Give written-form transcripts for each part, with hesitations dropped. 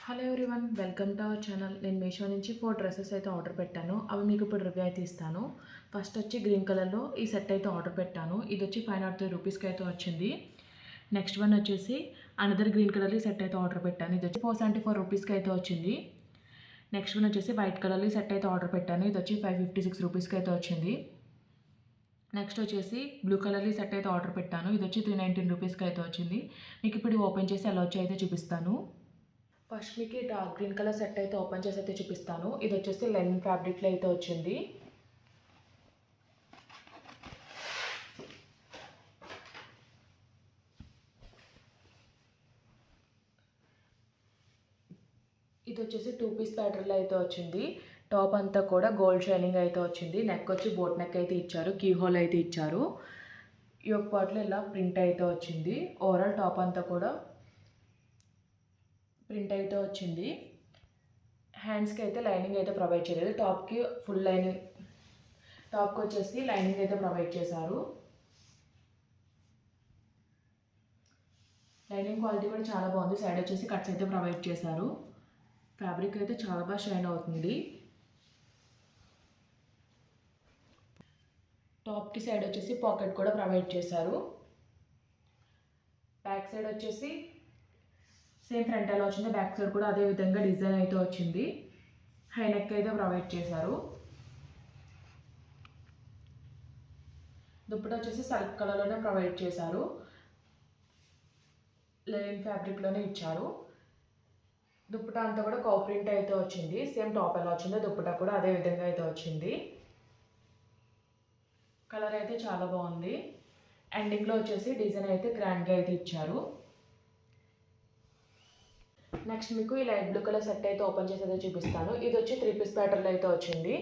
Hello everyone, welcome to our channel. నేను మీషో నుంచి 4 dresses అయితే ఆర్డర్ పెట్టాను. అవి మీకు ఇప్పుడు రివ్యూ అయితే ఇస్తాను. ఫస్ట్ వచ్చి గ్రీన్ కలర్లో ఈ సెట్ అయితే ఆర్డర్ పెట్టాను. ఇది వచ్చి 503 రూపీస్కి అయితే వచ్చింది. నెక్స్ట్ వన్ వచ్చేసి అనదర్ గ్రీన్ కలర్లో సెట్ అయితే ఆర్డర్ పెట్టాను. ఇది వచ్చి 474 రూపీస్కి అయితే వచ్చింది. నెక్స్ట్ వన్ వచ్చేసి వైట్ కలర్లో సెట్ అయితే ఆర్డర్ పెట్టాను. ఇది వచ్చి 556 రూపీస్కి అయితే వచ్చింది. నెక్స్ట్ వచ్చేసి బ్లూ కలర్లో సెట్ అయితే ఆర్డర్ పెట్టాను. ఇది వచ్చి 319 రూపీస్కి అయితే వచ్చింది. మీకు ఇప్పుడు ఓపెన్ చేసి ఎలా వచ్చి అయితే చూపిస్తాను. ఫస్ట్ మీకు డార్క్ గ్రీన్ కలర్ సెట్ అయితే ఓపెన్ చేసి అయితే చూపిస్తాను. ఇది వచ్చేసి లెనిన్ ఫ్యాబ్రిక్లో అయితే వచ్చింది. ఇది వచ్చేసి 2 పీస్ ప్యాటర్న్లో అయితే వచ్చింది. టాప్ అంతా కూడా గోల్డ్ షైనింగ్ అయితే వచ్చింది. నెక్ వచ్చి బోట్ నెక్ అయితే ఇచ్చారు, కీ హోల్ అయితే ఇచ్చారు. ఈ ఒక పార్ట్లో ఇలా ప్రింట్ అయితే వచ్చింది. ఓవరాల్ టాప్ అంతా కూడా ప్రింట్ అయితే వచ్చింది. హ్యాండ్స్కి అయితే లైనింగ్ అయితే ప్రొవైడ్ చేయలేదు. టాప్కి ఫుల్ లైనింగ్, టాప్కి వచ్చేసి లైనింగ్ అయితే ప్రొవైడ్ చేశారు. లైనింగ్ క్వాలిటీ కూడా చాలా బాగుంది. సైడ్ వచ్చేసి కట్స్ అయితే ప్రొవైడ్ చేశారు. ఫ్యాబ్రిక్ అయితే చాలా బాగా షైన్ అవుతుంది. టాప్కి సైడ్ వచ్చేసి పాకెట్ కూడా ప్రొవైడ్ చేశారు. బ్యాక్ సైడ్ వచ్చేసి సేమ్ ఫ్రంట్ ఎలా వచ్చిందో బ్యాక్ సైడ్ కూడా అదే విధంగా డిజైన్ అయితే వచ్చింది. హై నెక్ అయితే ప్రొవైడ్ చేశారు. దుప్పట వచ్చేసి సల్ఫ్ కలర్లోనే ప్రొవైడ్ చేశారు. లెనిన్ ఫ్యాబ్రిక్లోనే ఇచ్చారు. దుప్పట అంతా కూడా కౌ ప్రింట్ అయితే వచ్చింది. సేమ్ టాప్ ఎలా వచ్చిందో దుప్పట కూడా అదే విధంగా అయితే వచ్చింది. కలర్ అయితే చాలా బాగుంది. ఎండింగ్లో వచ్చేసి డిజైన్ అయితే గ్రాండ్గా అయితే ఇచ్చారు. నెక్స్ట్ మీకు ఈ లైట్ బ్లూ కలర్ సెట్ అయితే ఓపెన్ చేసి అయితే చూపిస్తాను. ఇది వచ్చి 3 పీస్ ప్యాటర్న్లో అయితే వచ్చింది.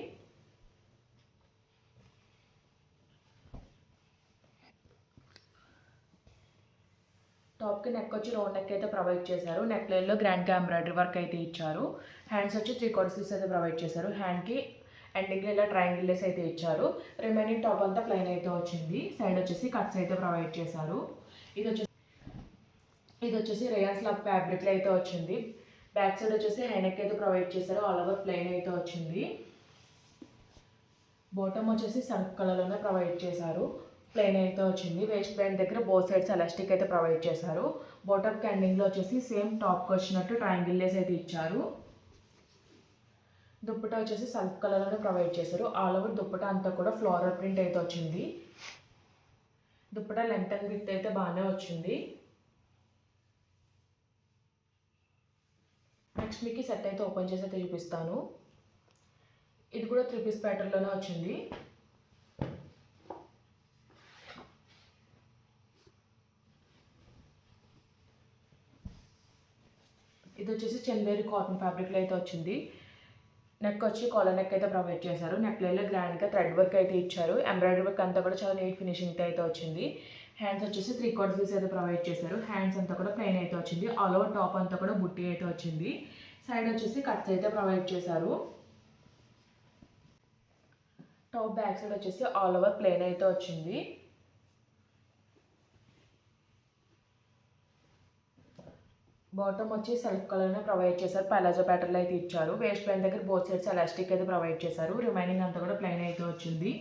టాప్కి నెక్ వచ్చి రౌండ్ నెక్ అయితే ప్రొవైడ్ చేశారు. నెక్ లైన్లో గ్రాండ్గా ఎంబ్రాయిడరీ వర్క్ అయితే ఇచ్చారు. హ్యాండ్స్ వచ్చి 3/4 స్లీవ్స్ అయితే ప్రొవైడ్ చేశారు. హ్యాండ్కి ఎండింగ్లో ఇలా ట్రయాంగిల్ లేస్ అయితే ఇచ్చారు. రిమైనింగ్ టాప్ అంతా ప్లెయిన్ అయితే వచ్చింది. సైడ్ వచ్చేసి కట్స్ అయితే ప్రొవైడ్ చేశారు. ఇది వచ్చేసి రేయాన్ స్లాబ్ ఫ్యాబ్రిక్లో అయితే వచ్చింది. బ్యాక్ సైడ్ వచ్చేసి హైనెక్ అయితే ప్రొవైడ్ చేశారు. ఆల్ ఓవర్ ప్లెయిన్ అయితే వచ్చింది. బాటమ్ వచ్చేసి సల్ఫ్ కలర్లోనే ప్రొవైడ్ చేశారు. ప్లెయిన్ అయితే వచ్చింది. వేస్ట్ బ్యాండ్ దగ్గర బోత్ సైడ్స్ ఎలాస్టిక్ అయితే ప్రొవైడ్ చేశారు. బాటమ్ క్యాండింగ్లో వచ్చేసి సేమ్ టాప్కి వచ్చినట్టు ట్రయాంగిల్ లేస్ అయితే ఇచ్చారు. దుప్పట వచ్చేసి సల్ఫ్ కలర్లోనే ప్రొవైడ్ చేశారు. ఆల్ ఓవర్ దుప్పట అంతా కూడా ఫ్లోరల్ ప్రింట్ అయితే వచ్చింది. దుప్పట లెంత్ అండ్ విడ్త్ అయితే బాగానే వచ్చింది. నెక్స్ట్ మీకు సెట్ అయితే ఓపెన్ చేసి అయితే చూపిస్తాను. ఇది కూడా 3 పీస్ ప్యాటర్న్లోనే వచ్చింది. ఇది వచ్చేసి చందేరి కాటన్ ఫ్యాబ్రిక్లో అయితే వచ్చింది. నెక్ వచ్చి కాలర్ నెక్ అయితే ప్రొవైడ్ చేశారు. నెక్ లైన్లో గ్రాండ్గా థ్రెడ్ వర్క్ అయితే ఇచ్చారు. ఎంబ్రాయిడరీ వర్క్ అంతా కూడా చాలా నీట్ ఫినిషింగ్ అయితే వచ్చింది. హ్యాండ్స్ వచ్చేసి 3/4 స్లీవ్స్ అయితే ప్రొవైడ్ చేశారు. హ్యాండ్స్ అంతా కూడా ప్లెయిన్ అయితే వచ్చింది. ఆల్ ఓవర్ టాప్ అంతా కూడా బుట్టి అయితే వచ్చింది. సైడ్ వచ్చేసి కట్స్ అయితే ప్రొవైడ్ చేశారు. టాప్ బ్యాక్ సైడ్ వచ్చేసి ఆల్ ఓవర్ ప్లెయిన్ అయితే వచ్చింది. బాటమ్ వచ్చి సెల్ఫ్ కలర్నే ప్రొవైడ్ చేశారు. పలాజో ప్యాటర్న్లో అయితే ఇచ్చారు. వేస్ట్ బ్యాండ్ దగ్గర బోత్ సైడ్స్ ఎలాస్టిక్ అయితే ప్రొవైడ్ చేశారు. రిమైనింగ్ అంతా కూడా ప్లెయిన్ అయితే వచ్చింది.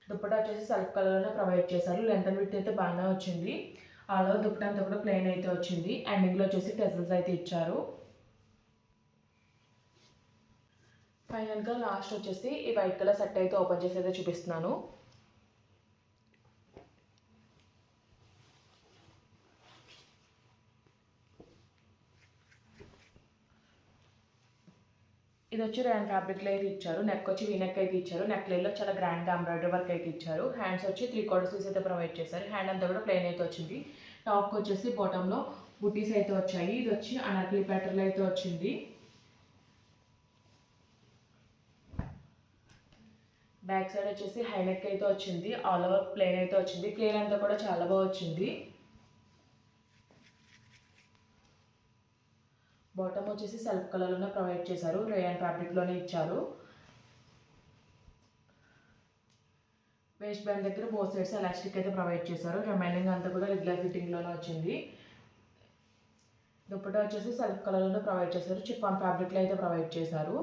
దుప్పటా వచ్చేసి సెల్ఫ్ కలర్లోనే ప్రొవైడ్ చేశారు. లెంత్ అండ్ విడ్త్ అయితే బాగానే వచ్చింది. ఆల్ ఓవర్ దుప్పటా అంతా కూడా ప్లెయిన్ అయితే వచ్చింది. ఎండింగ్లో వచ్చేసి టెజల్స్ అయితే ఇచ్చారు. ఫైనల్గా లాస్ట్ వచ్చేసి ఈ వైట్ కలర్ సెట్ అయితే ఓపెన్ చేసి అయితే చూపిస్తున్నాను. ఇది వచ్చి ర్యాన్ ఫ్యాబ్రిక్లో అయితే ఇచ్చారు. నెక్ వచ్చి వీనెక్ అయితే ఇచ్చారు. నెక్ లైన్లో చాలా గ్రాండ్గా ఎంబ్రాయిడరీ వర్క్ అయితే ఇచ్చారు. హ్యాండ్స్ వచ్చి 3/4 స్లీవ్స్ అయితే ప్రొవైడ్ చేశారు. హ్యాండ్ అంతా కూడా ప్లెయిన్ అయితే వచ్చింది. టాప్కి వచ్చేసి బాటంలో బుటీస్ అయితే వచ్చాయి. ఇది వచ్చి అనార్కలి ప్యాటర్న్లో అయితే వచ్చింది. బ్యాక్ సైడ్ వచ్చేసి హై నెక్ అయితే వచ్చింది. ఆల్ ఓవర్ ప్లెయిన్ అయితే వచ్చింది. ప్లెయిన్ అంతా కూడా చాలా బాగా వచ్చింది. బాటమ్ వచ్చేసి సెల్ఫ్ కలర్లోనే ప్రొవైడ్ చేశారు. రేయాన్ ఫ్యాబ్రిక్లోనే ఇచ్చారు. వేస్ట్ బ్యాండ్ దగ్గర బోత్ సైడ్స్ ఎలాస్టిక్ అయితే ప్రొవైడ్ చేశారు. రిమైనింగ్ అంతా కూడా రెగ్యులర్ ఫిట్టింగ్లోనే వచ్చింది. దుపట్టా వచ్చేసి సెల్ఫ్ కలర్లో ప్రొవైడ్ చేశారు. చిఫాన్ ఫ్యాబ్రిక్లో అయితే ప్రొవైడ్ చేశారు.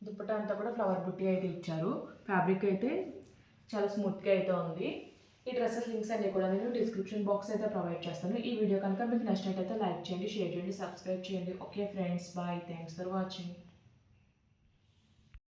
దుపట్టా అంతా కూడా ఫ్లవర్ బుట్టి అయితే ఇచ్చారు. ఫ్యాబ్రిక్ అయితే చాలా స్మూత్గా అయితే ఉంది. ఈ డ్రెస్సెస్ లింక్స్ అన్ని కూడా నేను డిస్క్రిప్షన్ బాక్స్ అయితే ప్రొవైడ్ చేస్తాను. ఈ వీడియో కనుక మీకు నచ్చినట్లయితే లైక్ చేయండి, షేర్ చేయండి, సబ్స్క్రైబ్ చేయండి. Okay friends, bye, thanks for watching.